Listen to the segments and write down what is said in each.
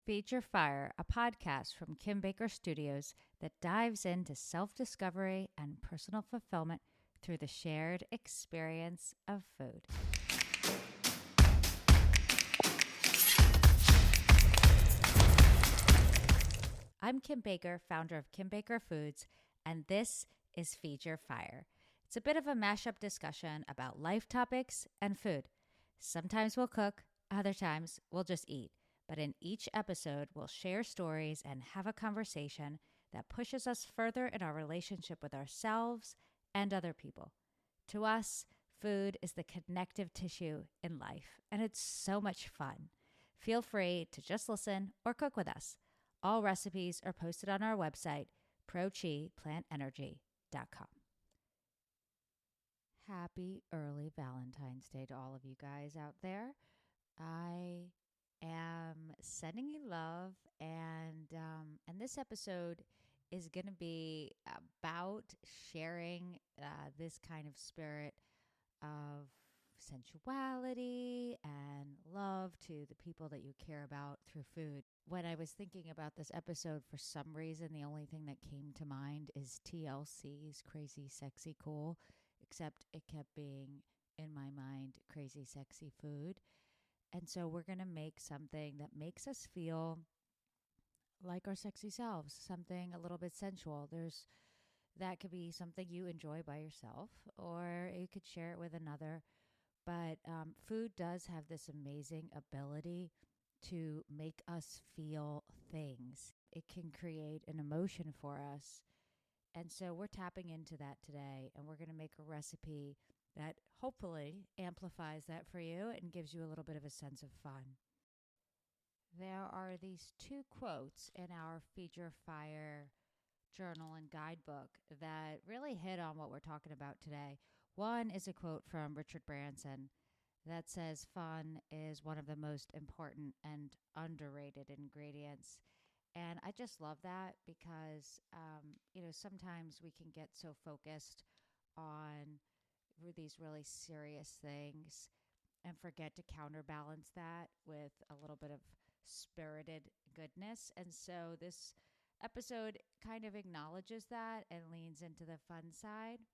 Feature Fire, a podcast from Kim Baker Studios that dives into self-discovery and personal fulfillment through the shared experience of food. I'm Kim Baker, founder of Kim Baker Foods, and this is Feature Fire. It's a bit of a mashup discussion about life topics and food. Sometimes we'll cook, other times we'll just eat. But in each episode, we'll share stories and have a conversation that pushes us further in our relationship with ourselves and other people. To us, food is the connective tissue in life, and it's so much fun. Feel free to just listen or cook with us. All recipes are posted on our website, prochiplantenergy.com. Happy early Valentine's Day to all of you guys out there. I am sending you love, and this episode is going to be about sharing this kind of spirit of sensuality and love to the people that you care about through food. When I was thinking about this episode, for some reason, the only thing that came to mind is TLC's Crazy Sexy Cool, except it kept being in my mind Crazy Sexy Food. And so we're going to make something that makes us feel like our sexy selves, something a little bit sensual. That could be something you enjoy by yourself, or you could share it with another. But food does have this amazing ability to make us feel things. It can create an emotion for us. And so we're tapping into that today, and we're going to make a recipe that hopefully amplifies that for you and gives you a little bit of a sense of fun. There are these two quotes in our Feature Fire journal and guidebook that really hit on what we're talking about today. One is a quote from Richard Branson that says, "Fun is one of the most important and underrated ingredients." And I just love that because, sometimes we can get so focused on these really serious things and forget to counterbalance that with a little bit of spirited goodness. And so this episode kind of acknowledges that and leans into the fun side.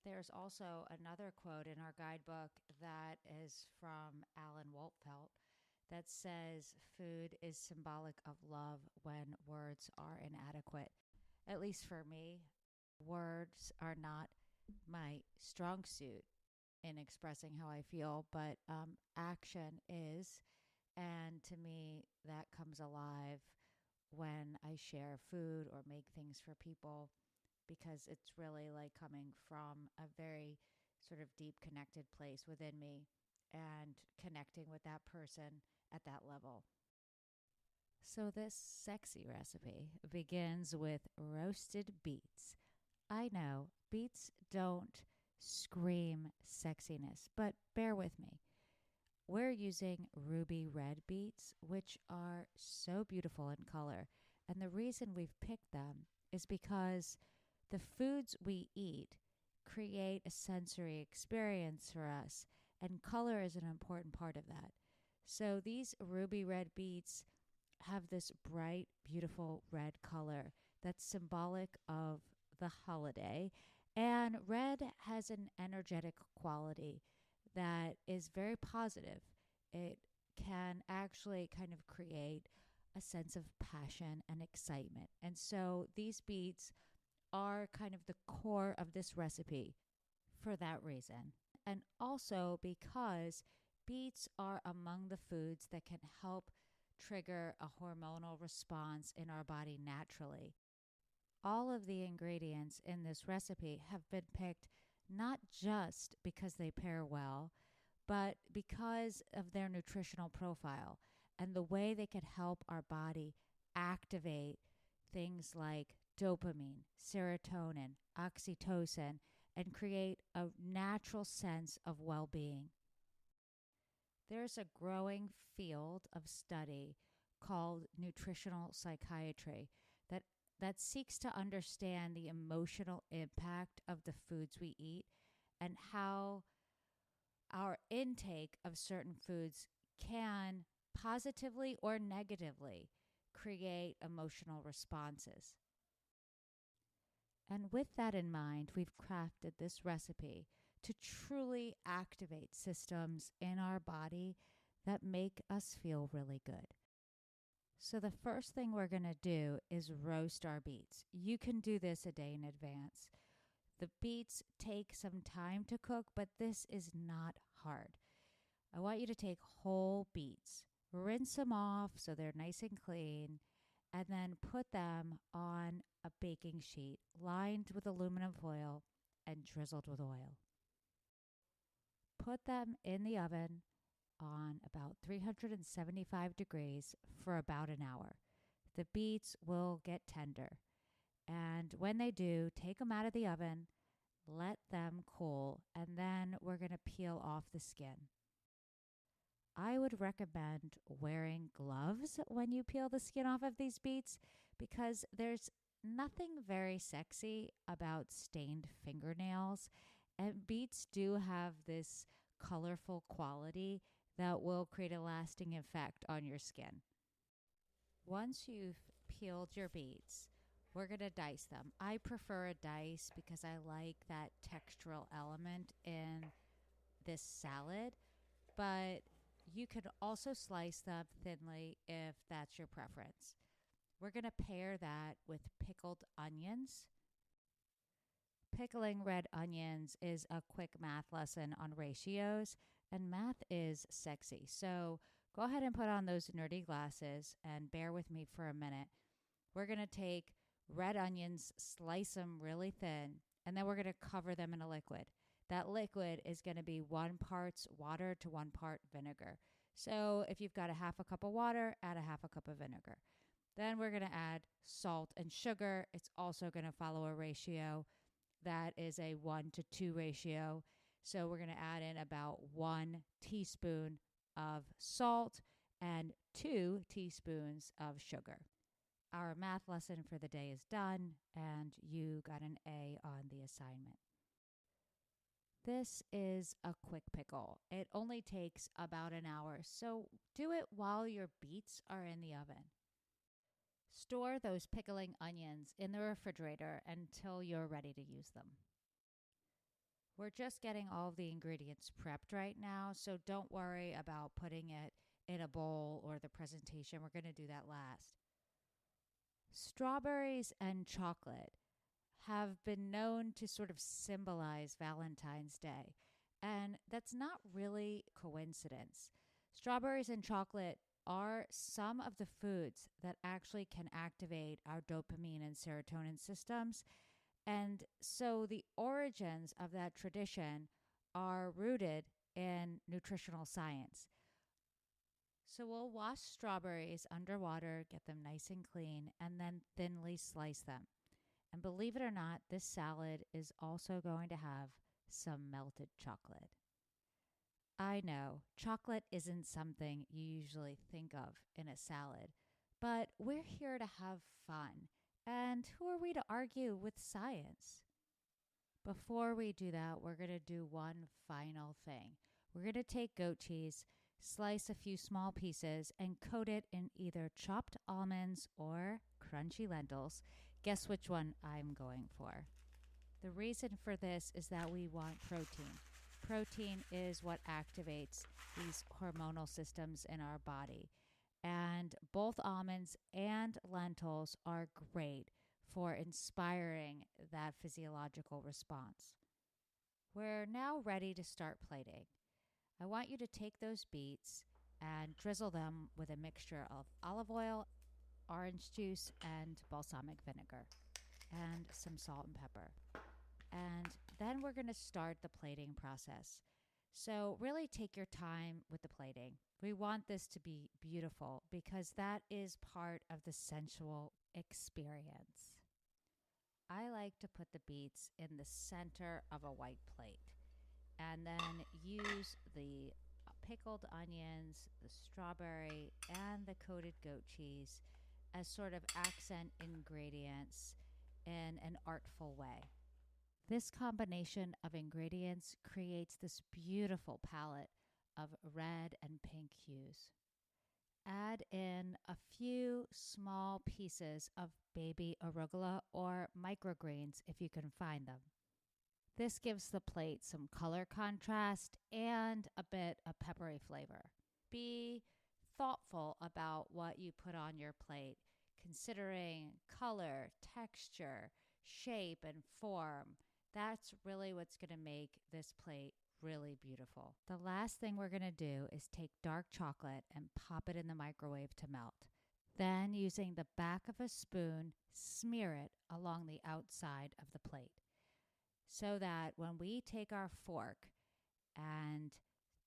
There's also another quote in our guidebook that is from Alan Waltfelt that says, "Food is symbolic of love when words are inadequate." At least for me, words are not my strong suit in expressing how I feel, but action is. And to me, that comes alive when I share food or make things for people, because it's really like coming from a very sort of deep connected place within me and connecting with that person at that level. So this sexy recipe begins with roasted beets. I know beets don't scream sexiness, but bear with me. We're using ruby red beets, which are so beautiful in color. And the reason we've picked them is because the foods we eat create a sensory experience for us, and color is an important part of that. So these ruby red beets have this bright, beautiful red color that's symbolic of the holiday. And red has an energetic quality that is very positive. It can actually kind of create a sense of passion and excitement. And so these beets are kind of the core of this recipe for that reason. And also because beets are among the foods that can help trigger a hormonal response in our body naturally. All of the ingredients in this recipe have been picked not just because they pair well, but because of their nutritional profile and the way they could help our body activate things like dopamine, serotonin, oxytocin, and create a natural sense of well-being. There's a growing field of study called nutritional psychiatry that seeks to understand the emotional impact of the foods we eat and how our intake of certain foods can positively or negatively, create emotional responses. And with that in mind, we've crafted this recipe to truly activate systems in our body that make us feel really good. So, the first thing we're going to do is roast our beets. You can do this a day in advance. The beets take some time to cook, but this is not hard. I want you to take whole beets, rinse them off so they're nice and clean, and then put them on a baking sheet lined with aluminum foil and drizzled with oil. Put them in the oven on about 375 degrees for about an hour. The beets will get tender. And when they do, take them out of the oven, let them cool, and then we're going to peel off the skin. I would recommend wearing gloves when you peel the skin off of these beets because there's nothing very sexy about stained fingernails. And beets do have this colorful quality that will create a lasting effect on your skin. Once you've peeled your beets, we're going to dice them. I prefer a dice because I like that textural element in this salad, but you could also slice them thinly if that's your preference. We're going to pair that with pickled onions. Pickling red onions is a quick math lesson on ratios, and math is sexy. So go ahead and put on those nerdy glasses and bear with me for a minute. We're going to take red onions, slice them really thin, and then we're going to cover them in a liquid. That liquid is going to be 1 part water to 1 part vinegar. So if you've got a half a cup of water, add a half a cup of vinegar. Then we're going to add salt and sugar. It's also going to follow a ratio that is a 1-to-2 ratio. So we're going to add in about 1 teaspoon of salt and 2 teaspoons of sugar. Our math lesson for the day is done, and you got an A on the assignment. This is a quick pickle. It only takes about an hour, so do it while your beets are in the oven. Store those pickling onions in the refrigerator until you're ready to use them. We're just getting all of the ingredients prepped right now, so don't worry about putting it in a bowl or the presentation. We're going to do that last. Strawberries and chocolate have been known to sort of symbolize Valentine's Day, and that's not really coincidence. Strawberries and chocolate are some of the foods that actually can activate our dopamine and serotonin systems. And so the origins of that tradition are rooted in nutritional science. So we'll wash strawberries underwater, get them nice and clean, and then thinly slice them. And believe it or not, this salad is also going to have some melted chocolate. I know chocolate isn't something you usually think of in a salad, but we're here to have fun. And who are we to argue with science? Before we do that, we're going to do one final thing. We're going to take goat cheese, slice a few small pieces, and coat it in either chopped almonds or crunchy lentils. Guess which one I'm going for? The reason for this is that we want protein. Protein is what activates these hormonal systems in our body. And both almonds and lentils are great for inspiring that physiological response. We're now ready to start plating. I want you to take those beets and drizzle them with a mixture of olive oil, orange juice, and balsamic vinegar, and some salt and pepper. And then we're going to start the plating process. So really take your time with the plating. We want this to be beautiful because that is part of the sensual experience. I like to put the beets in the center of a white plate and then use the pickled onions, the strawberry, and the coated goat cheese as sort of accent ingredients in an artful way. This combination of ingredients creates this beautiful palette of red and pink hues. add in a few small pieces of baby arugula or microgreens if you can find them. This gives the plate some color contrast and a bit of peppery flavor. Be thoughtful about what you put on your plate, considering color, texture, shape, and form. That's really what's going to make this plate really beautiful. The last thing we're going to do is take dark chocolate and pop it in the microwave to melt. Then, using the back of a spoon, smear it along the outside of the plate so that when we take our fork and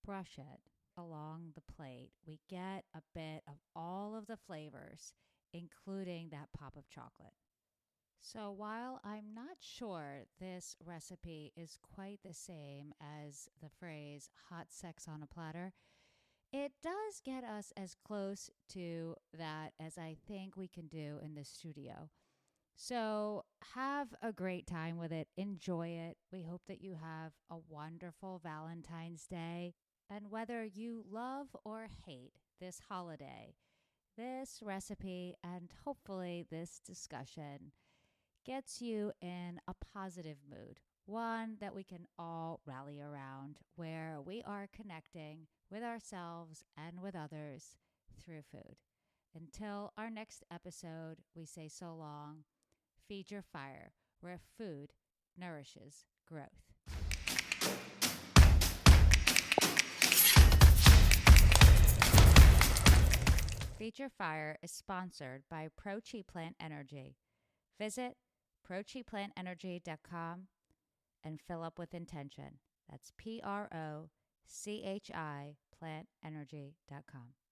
brush it along the plate, we get a bit of all of the flavors, including that pop of chocolate. So while I'm not sure this recipe is quite the same as the phrase hot sex on a platter, it does get us as close to that as I think we can do in the studio. So have a great time with it. Enjoy it. We hope that you have a wonderful Valentine's Day. And whether you love or hate this holiday, this recipe and hopefully this discussion gets you in a positive mood, one that we can all rally around, where we are connecting with ourselves and with others through food. Until our next episode, we say so long. Feed your fire, where food nourishes growth. Feed Your Fire is sponsored by Pro-Chi Plant Energy. Visit ProChiPlantEnergy.com and fill up with intention. That's PROCHI plantenergy.com.